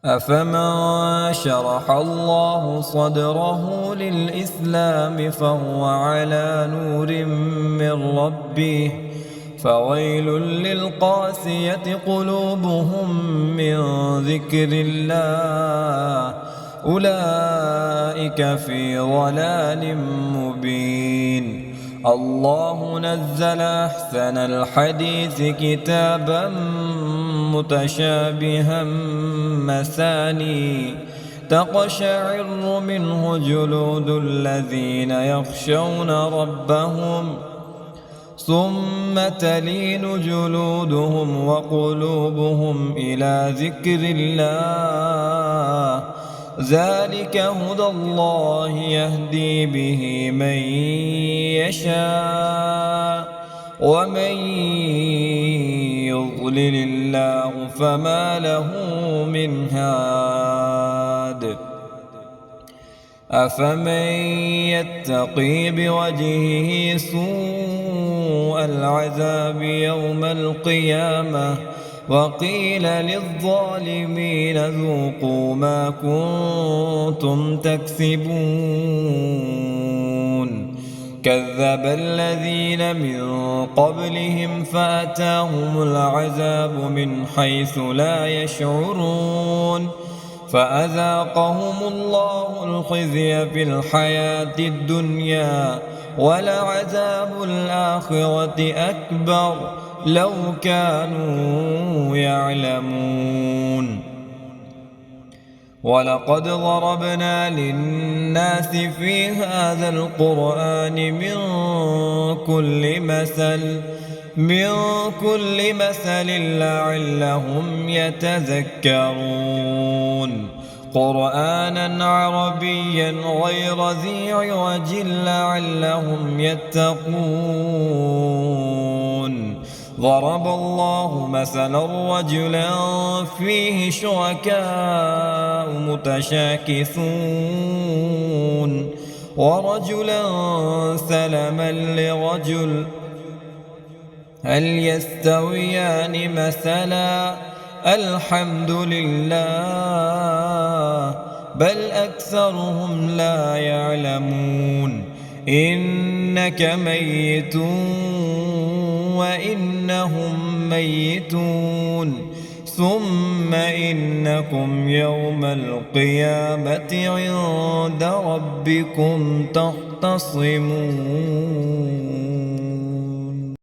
أفمن شرح الله صدره للإسلام فهو على نور من ربه فويل للقاسية قلوبهم من ذكر الله أولئك في ضلال مبين. الله نزل أحسن الحديث كتابا متشابها مثاني تقشعر منه جلود الذين يخشون ربهم ثم تلين جلودهم وقلوبهم إلى ذكر الله ذلك هدى الله يهدي به من يشاء ومن يضلل الله فما له من هاد. أفمن يتقي بوجهه سوء العذاب يوم القيامة وقيل للظالمين ذوقوا ما كنتم تكسبون. كذب الذين من قبلهم فأتاهم العذاب من حيث لا يشعرون فأذاقهم الله الخزي في الحياة الدنيا ولعذاب الآخرة أكبر لو كانوا يعلمون. ولقد ضربنا للناس في هذا القرآن من كل مثل لعلهم يتذكرون. قرآنا عربيا غير ذي عوج لعلهم يتقون. ضرب الله مثلا رجلا فيه شركاء متشاكسون ورجلا سلما لرجل هل يستويان مثلا الحمد لله بل أكثرهم لا يعلمون. إنك ميت وإنهم ميتون ثم إنكم يوم القيامة عند ربكم تختصمون.